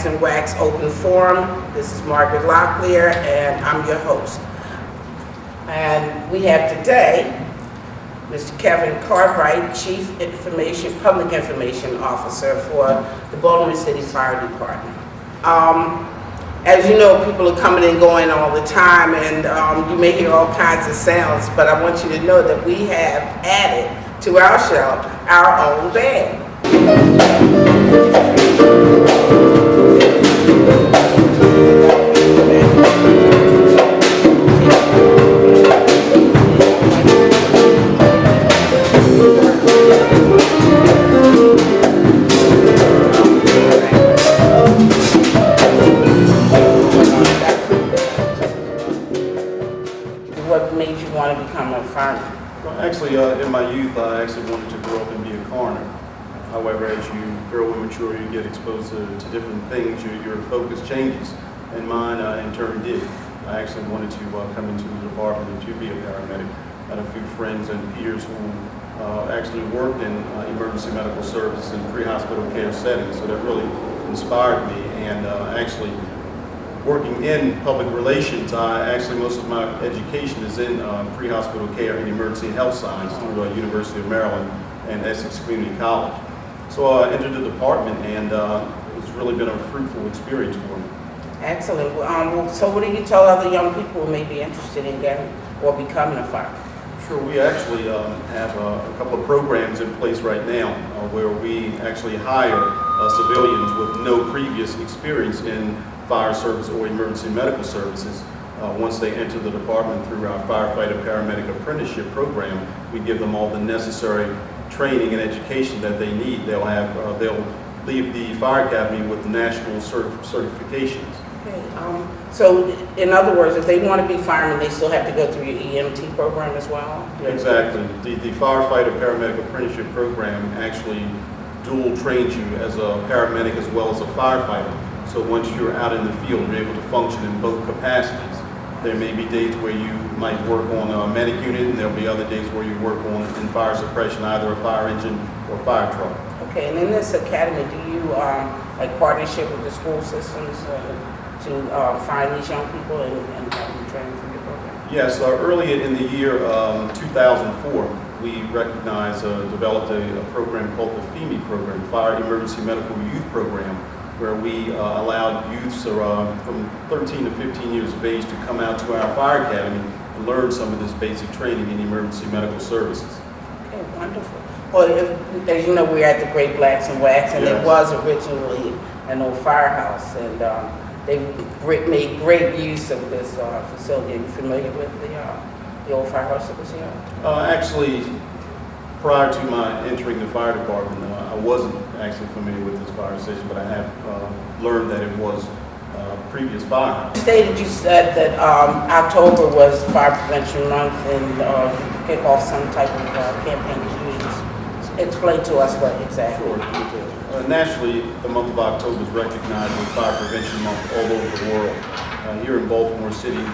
Blacks in Wax Open Forum. This is Margaret Locklear, and I'm your host. And we have today Mr. Kevin Cartwright, Chief Public Information Officer for the Baltimore City Fire Department. As you know, people are coming and going all the time, and you may hear all kinds of sounds, but I want you to know that we have added to our show our own band. What made you want to become a fireman? Well, actually, in my youth, I actually wanted to grow up and be a coroner. However, as you grow and mature, you get exposed to different things, your focus changes, and mine in turn did. I actually wanted to come into the department and to be a paramedic. I had a few friends and peers who actually worked in emergency medical services and pre-hospital care settings, so that really inspired me. And actually, working in public relations, most of my education is in pre-hospital care and emergency health science through University of Maryland and Essex Community College. So I entered the department, and it's really been a fruitful experience for me. Excellent. So what do you tell other young people who may be interested in getting or becoming a fireman? Sure, we actually have a couple of programs in place right now where we actually hire civilians with no previous experience in fire service or emergency medical services. Once they enter the department through our firefighter paramedic apprenticeship program, we give them all the necessary training and education that they need. They'll leave the fire academy with national certifications. Okay. So in other words, if they want to be firemen, they still have to go through your EMT program as well? Exactly. The firefighter paramedic apprenticeship program actually dual trains you as a paramedic as well as a firefighter. So once you're out in the field, you're able to function in both capacities. There may be days where you might work on a medic unit, and there'll be other days where you work on in fire suppression, either a fire engine or fire truck. Okay, and in this academy, do you like partnership with the school systems to find these young people and have them trained through your program? Yes, early in the year 2004, we developed a program called the FEME program, Fire Emergency Medical Youth Program, where we allowed youths from 13 to 15 years of age to come out to our fire academy and learn some of this basic training in emergency medical services. Okay, wonderful. Well, as you know, we're at the Great Blacks in Wax, and Yes. it was originally an old firehouse, and they made great use of this facility. Are you familiar with the old firehouse that was here? Actually, prior to my entering the fire department, I wasn't actually familiar with this fire station, but I have learned that it was a previous firehouse. You said that October was Fire Prevention Month, and kick off some type of campaign. Can you explain to us what exactly? Sure. Nationally, the month of October is recognized as Fire Prevention Month all over the world. Here in Baltimore City,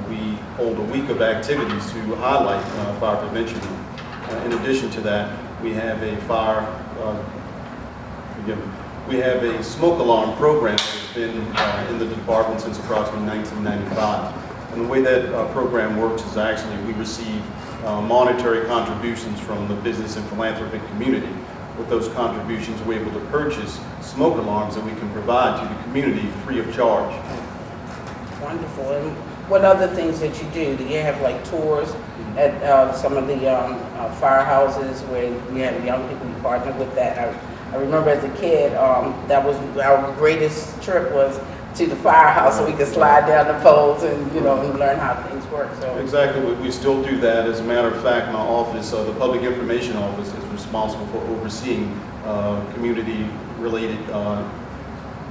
we hold a week of activities to highlight fire prevention. In addition to that, we have a smoke alarm program that has been in the department since approximately 1995. And the way that program works is actually we receive monetary contributions from the business and philanthropic community. With those contributions, we're able to purchase smoke alarms that we can provide to the community free of charge. Wonderful. And what other things that you do? Do you have like tours at some of the firehouses where you have young people you partner with that? I remember as a kid, that was our greatest trip was to the firehouse so we could slide down the poles and and learn how things work. So exactly, we still do that. As a matter of fact, my office, the Public Information Office, is responsible for overseeing community-related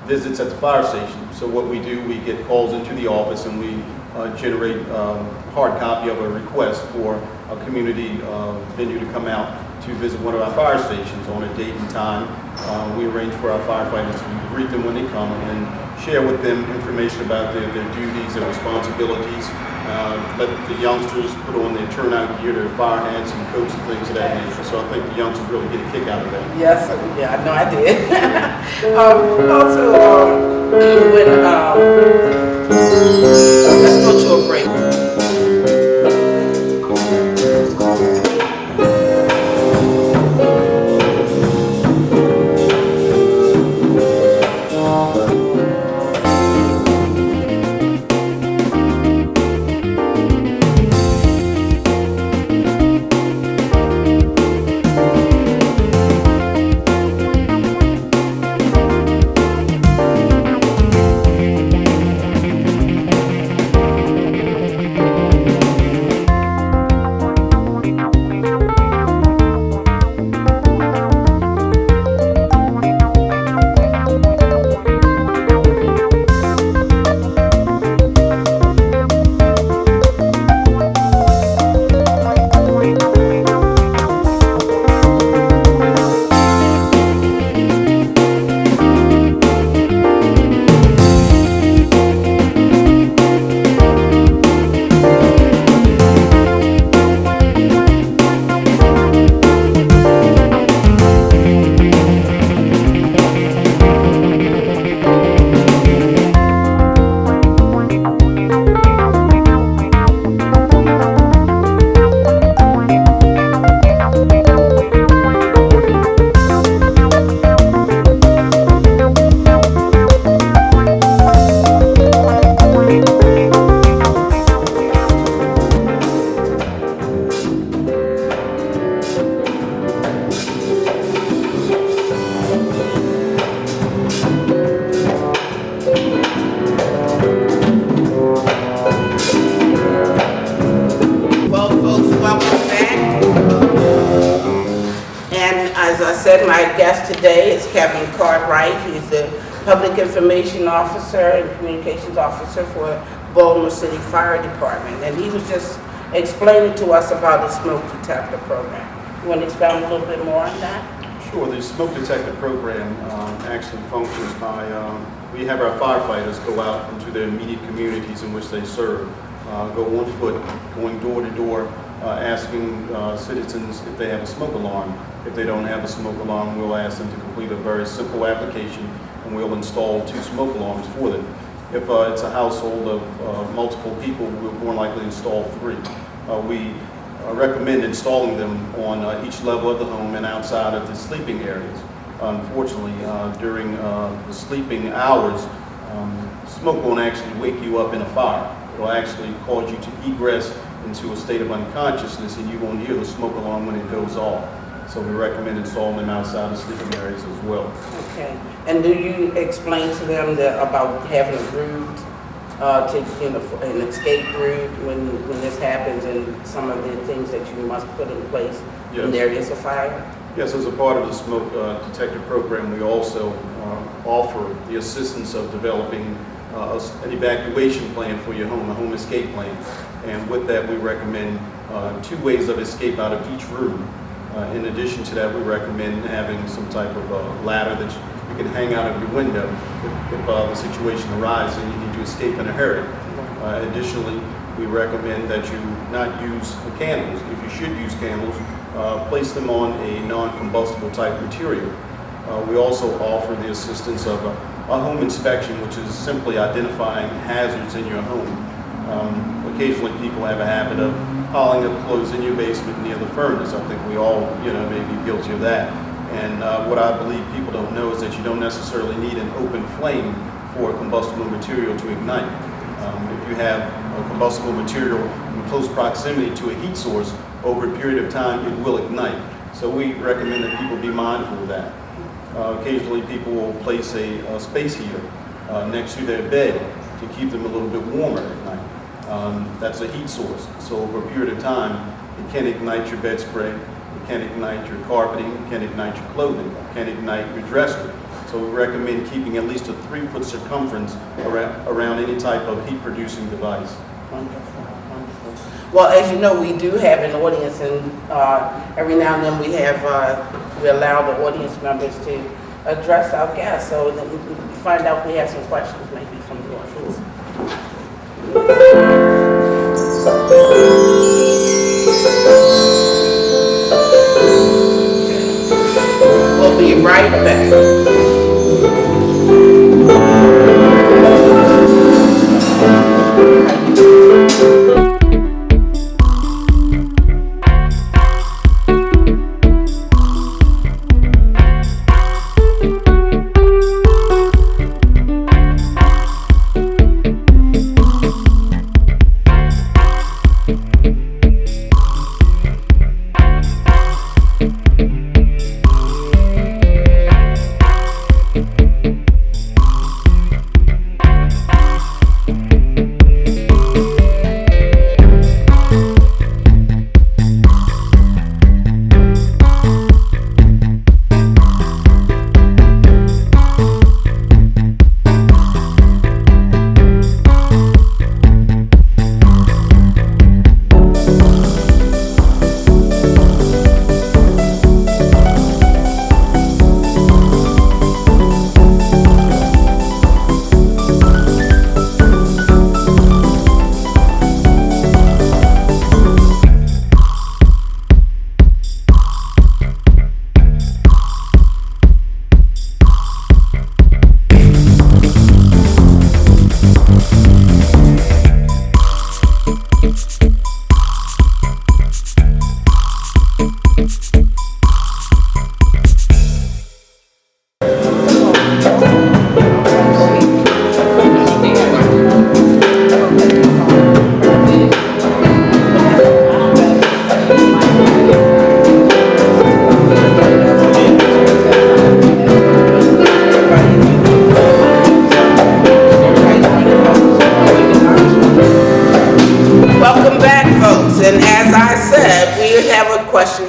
visits at the fire station. So what we do, we get calls into the office and we generate a hard copy of a request for a community venue to come out to to visit one of our fire stations on a date and time. We arrange for our firefighters to greet them when they come and share with them information about their duties, their responsibilities. Let the youngsters put on their turnout gear, their fire hats and coats and things of that nature. So I think the youngsters really get a kick out of that. Yes, yeah, I know I did. Also, let's go to a break. As I said, my guest today is Kevin Cartwright. He's the Public Information Officer and Communications Officer for Baltimore City Fire Department. And he was just explaining to us about the smoke detector program. You want to expound a little bit more on that? Sure. The smoke detector program actually functions by, we have our firefighters go out into their immediate communities in which they serve, go on foot, going door to door, asking citizens if they have a smoke alarm. If they don't have a smoke alarm, we'll ask them to complete a very simple application and we'll install 2 smoke alarms for them. If it's a household of multiple people, we'll more likely install 3. We recommend installing them on each level of the home and outside of the sleeping areas. Unfortunately, during the sleeping hours, smoke won't actually wake you up in a fire. It will actually cause you to egress into a state of unconsciousness and you won't hear the smoke alarm when it goes off. So we recommend installing them outside of sleeping areas as well. Okay. And do you explain to them about having a route, an escape route when this happens and some of the things that you must put in place when there is a fire? Yes, as a part of the smoke detector program, we also offer the assistance of developing an evacuation plan for your home, a home escape plan. And with that, we recommend 2 ways of escape out of each room. In addition to that, we recommend having some type of ladder that you can hang out of your window if the situation arises and you need to escape in a hurry. Additionally, we recommend that you not use candles. If you should use candles, place them on a non-combustible type material. We also offer the assistance of a home inspection, which is simply identifying hazards in your home. Occasionally people have a habit of piling up clothes in your basement near the furnace. I think we all, may be guilty of that. And what I believe people don't know is that you don't necessarily need an open flame for a combustible material to ignite. If you have a combustible material in close proximity to a heat source, over a period of time it will ignite. So we recommend that people be mindful of that. Occasionally people will place a space heater next to their bed to keep them a little bit warmer at night. That's a heat source. So over a period of time, it can ignite your bed spray, it can ignite your carpeting, it can ignite your clothing, it can ignite your dresser. So we recommend keeping at least a 3-foot circumference around any type of heat-producing device. Wonderful, wonderful. Well, as you know, we do have an audience, and every now and then we allow the audience members to address our guests, so that we can find out if we have some questions maybe from the audience. We'll be right back.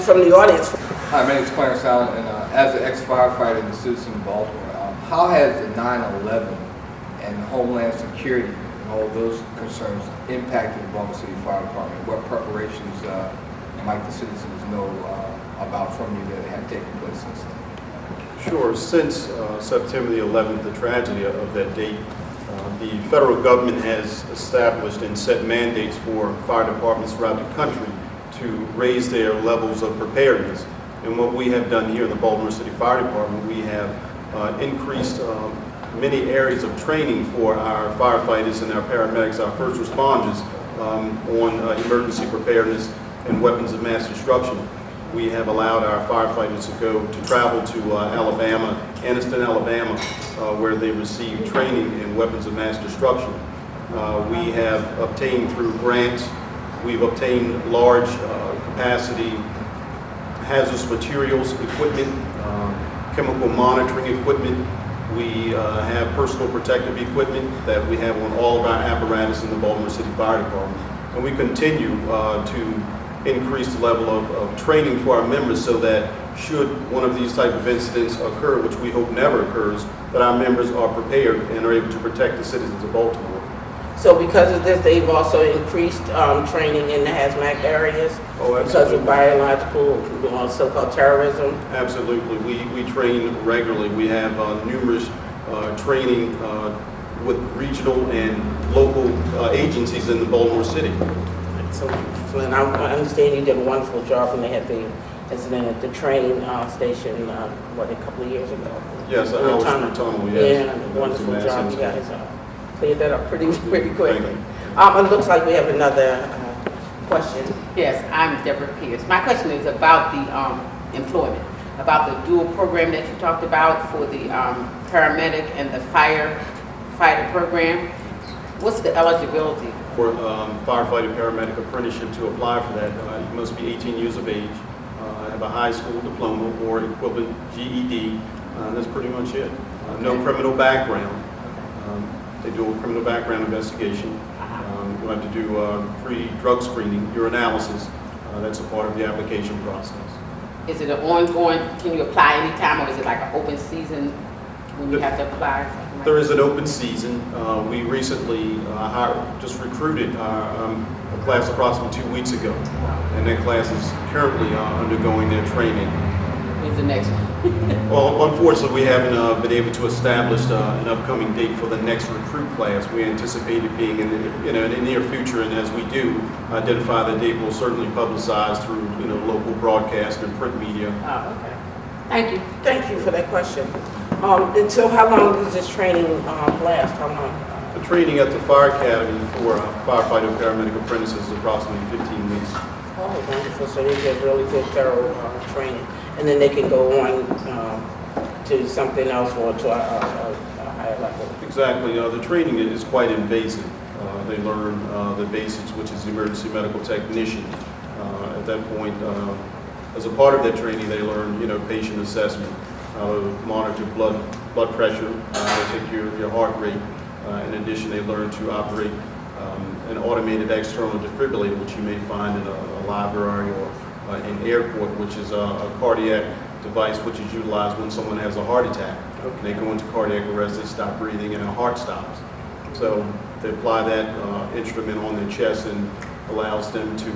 From the audience. Hi, my name is Clarence Allen, and as an ex-firefighter and a citizen of Baltimore, how has the 9/11 and Homeland Security and all those concerns impacted the Baltimore City Fire Department? What preparations might the citizens know about from you that have taken place since then? Sure. Since September the 11th, the tragedy of that date, the federal government has established and set mandates for fire departments throughout the country to raise their levels of preparedness. And what we have done here in the Baltimore City Fire Department, we have increased many areas of training for our firefighters and our paramedics, our first responders, on emergency preparedness and weapons of mass destruction. We have allowed our firefighters to travel to Alabama, Anniston, Alabama, where they receive training in weapons of mass destruction. We have obtained through grants, we've obtained large capacity hazardous materials equipment, chemical monitoring equipment. We have personal protective equipment that we have on all of our apparatus in the Baltimore City Fire Department. And we continue to increase the level of training for our members so that should one of these type of incidents occur, which we hope never occurs, that our members are prepared and are able to protect the citizens of Baltimore. So because of this, they've also increased training in the hazmat areas? Oh, absolutely. Because of biological, so-called terrorism? Absolutely. We train regularly. We have numerous training with regional and local agencies in the Baltimore City. Excellent. I understand you did a wonderful job when they had the incident at the train station, a couple of years ago? Yes, I was tunnel, yes. Yeah, wonderful job. You guys cleared that up pretty quickly. It looks like we have another question. Yes, I'm Deborah Pierce. My question is about the employment, about the dual program that you talked about for the paramedic and the firefighter program. What's the eligibility? For firefighter paramedic apprenticeship, to apply for that, you must be 18 years of age, have a high school diploma or equivalent GED. That's pretty much it. No criminal background. They do a criminal background investigation. You have to do pre-drug screening, urinalysis. That's a part of the application process. Is it an ongoing, can you apply anytime, or is it like an open season when you have to apply? There is an open season. We recently just recruited a class approximately 2 weeks ago, and that class is currently undergoing their training. When's the next one? Well, unfortunately, we haven't been able to establish an upcoming date for the next recruit class. We anticipate it being in the near future, and as we do identify the date, we'll certainly publicize through local broadcast and print media. Oh, okay. Thank you. Thank you for that question. And so how long does this training last? How long? The training at the Fire Academy for firefighter paramedic apprentices is approximately 15 weeks. Oh, wonderful. So they get really good, thorough training. And then they can go on to something else or to a higher level. Exactly. The training is quite invasive. They learn the basics, which is emergency medical technician. At that point, as a part of that training, they learn, patient assessment, how to monitor blood pressure, how to take your heart rate. In addition, they learn to operate an automated external defibrillator, which you may find in a library or an airport, which is a cardiac device which is utilized when someone has a heart attack. Okay. They go into cardiac arrest, they stop breathing, and their heart stops. So they apply that instrument on their chest and allows them to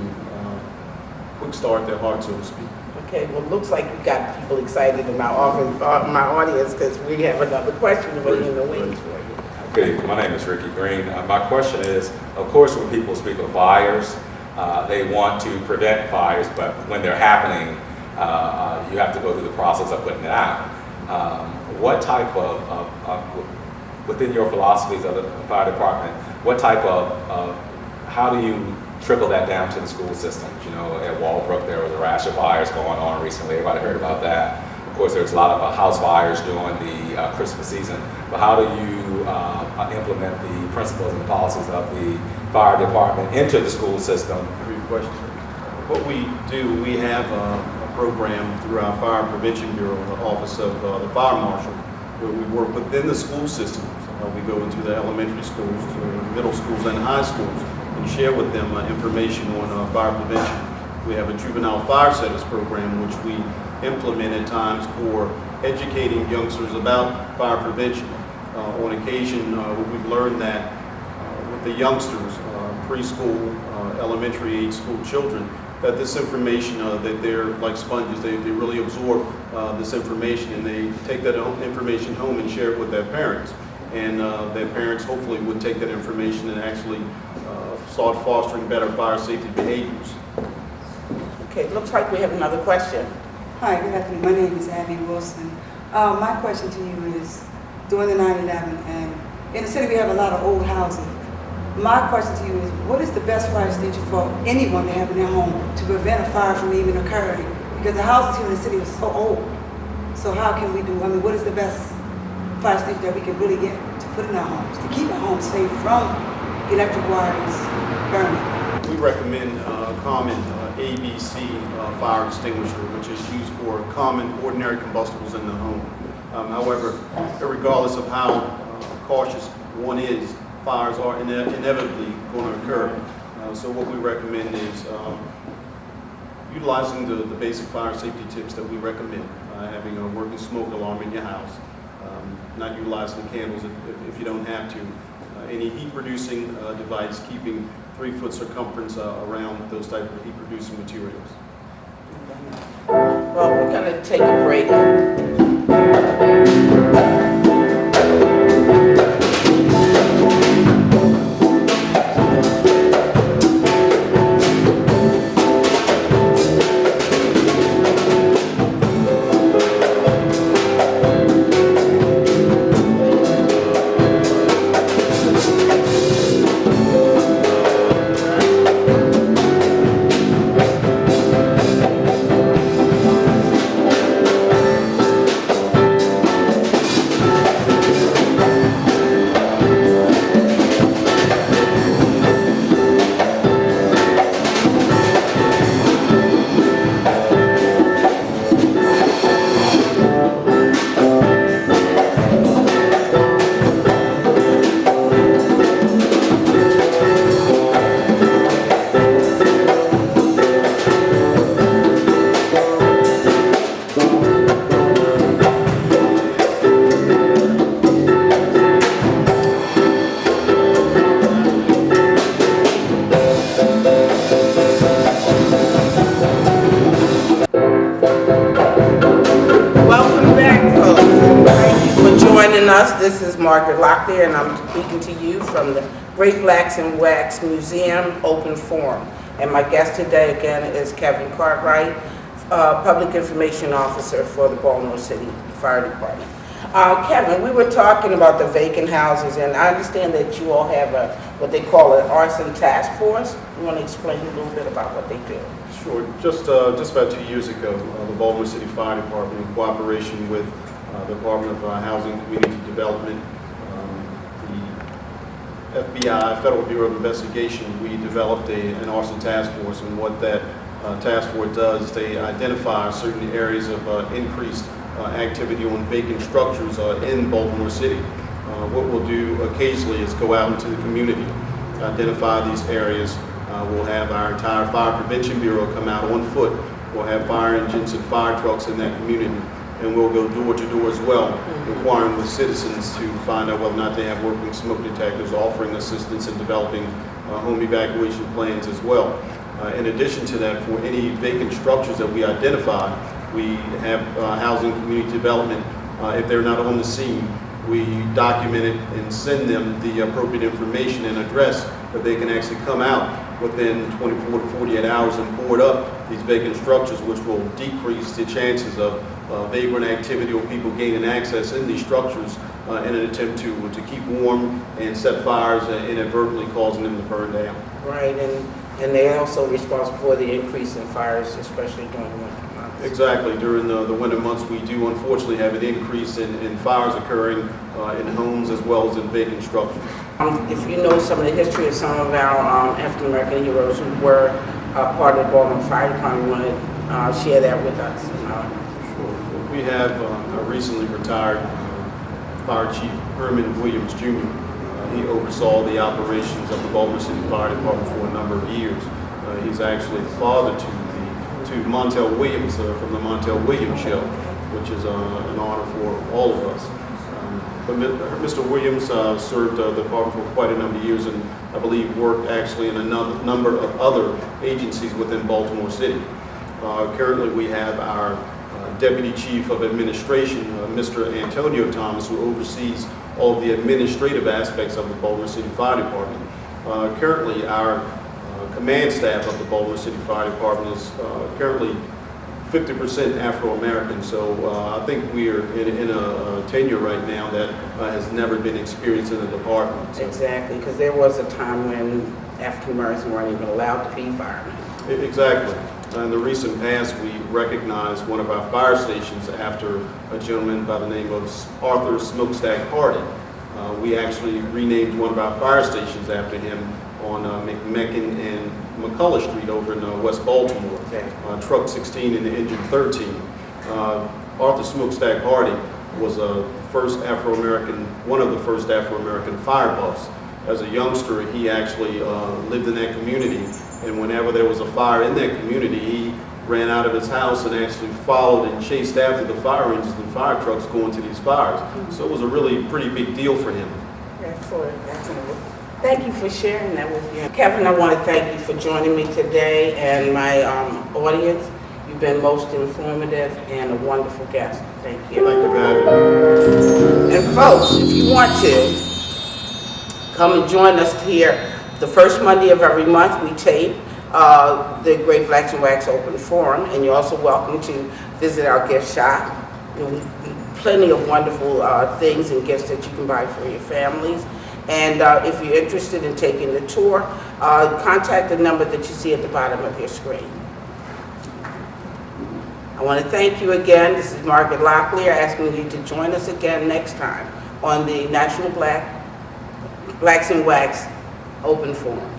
quick start their heart, so to speak. Okay, well, it looks like you got people excited in my audience because we have another question waiting in the wings for you. Good evening. My name is Ricky Green. My question is, of course, when people speak of fires, they want to prevent fires, but when they're happening, you have to go through the process of putting it out. What type of within your philosophies of the fire department, what type of, how do you trickle that down to the school systems? At Walbrook, there was a rash of fires going on recently. Everybody heard about that. Of course, there's a lot of house fires during the Christmas season. But how do you implement the principles and the policies of the fire department into the school system? Great question. What we do, we have a program through our Fire Prevention Bureau, the Office of the Fire Marshal, where we work within the school systems. We go into the elementary schools, middle schools, and high schools, and share with them information on fire prevention. We have a juvenile fire setters program, which we implement at times for educating youngsters about fire prevention. On occasion, we've learned that with the youngsters, preschool, elementary age school children, that this information, that they're like sponges, they really absorb this information, and they take that information home and share it with their parents. And their parents hopefully would take that information and actually start fostering better fire safety behaviors. Okay, looks like we have another question. Hi, good afternoon. My name is Abby Wilson. My question to you is, during the 9/11, and in the city we have a lot of old houses. My question to you is, what is the best fire extinguisher for anyone to have in their home to prevent a fire from even occurring? Because the houses here in the city are so old. So how can we do, what is the best fire extinguisher that we can really get to put in our homes, to keep our homes safe from electric wires burning? We recommend common ABC fire extinguisher, which is used for common ordinary combustibles in the home. However, regardless of how cautious one is, fires are inevitably going to occur. So what we recommend is utilizing the basic fire safety tips that we recommend. Having a working smoke alarm in your house, not utilizing candles if you don't have to. Any heat-producing device, keeping 3-foot circumference around those type of heat-producing materials. Well, we're going to take a break. us. This is Margaret Locklear, and I'm speaking to you from the Great Blacks in Wax Museum Open Forum. And my guest today again is Kevin Cartwright, Public Information Officer for the Baltimore City Fire Department. Kevin, we were talking about the vacant houses, and I understand that you all have what they call an arson task force. You want to explain a little bit about what they do? Sure. Just about 2 years ago, the Baltimore City Fire Department, in cooperation with the Department of Housing and Community Development, the FBI, Federal Bureau of Investigation, we developed an arson task force, and what that task force does is they identify certain areas of increased activity on vacant structures in Baltimore City. What we'll do occasionally is go out into the community, identify these areas. We'll have our entire Fire Prevention Bureau come out on foot. We'll have fire engines and fire trucks in that community. And we'll go door to door as well, inquiring with citizens to find out whether or not they have working smoke detectors, offering assistance in developing home evacuation plans as well. In addition to that, for any vacant structures that we identify, we have housing community development. If they're not on the scene, we document it and send them the appropriate information and address that they can actually come out within 24 to 48 hours and board up these vacant structures, which will decrease the chances of vagrant activity or people gaining access in these structures in an attempt to keep warm and set fires inadvertently causing them to burn down. Right, and they're also responsible for the increase in fires, especially during the winter months. Exactly. During the winter months, we do unfortunately have an increase in fires occurring in homes as well as in vacant structures. If you know some of the history of some of our African American heroes who were part of the Baltimore Fire Department, want to share that with us? Sure. We have a recently retired Fire Chief Herman Williams Jr. He oversaw the operations of the Baltimore City Fire Department for a number of years. He's actually the father to Montel Williams from the Montel Williams Show, which is an honor for all of us. But Mr. Williams served the department for quite a number of years, and I believe worked actually in a number of other agencies within Baltimore City. Currently, we have our Deputy Chief of Administration, Mr. Antonio Thomas, who oversees all the administrative aspects of the Baltimore City Fire Department. Currently, our command staff of the Baltimore City Fire Department is currently 50% Afro-American, so I think we are in a tenure right now that has never been experienced in the department. So. Exactly, because there was a time when African Americans weren't even allowed to be firemen. Exactly. In the recent past, we recognized one of our fire stations after a gentleman by the name of Arthur Smokestack Hardy. We actually renamed one of our fire stations after him on McMecken and McCullough Street over in West Baltimore. Okay. Truck 16 and Engine 13. Arthur Smokestack Hardy was one of the first Afro-American fire buffs. As a youngster, he actually lived in that community, and whenever there was a fire in that community, he ran out of his house and actually followed and chased after the fire engines and fire trucks going to these fires. So it was a really pretty big deal for him. Excellent. Thank you for sharing that with you. Kevin, I want to thank you for joining me today, and my audience. You've been most informative and a wonderful guest. Thank you. Thank you for having me. And folks, if you want to, come and join us here. The first Monday of every month, we tape the Great Blacks in Wax Open Forum, and you're also welcome to visit our gift shop. Plenty of wonderful things and gifts that you can buy for your families. And if you're interested in taking the tour, contact the number that you see at the bottom of your screen. I want to thank you again. This is Margaret Locklear asking you to join us again next time on the National Blacks in Wax Open Forum.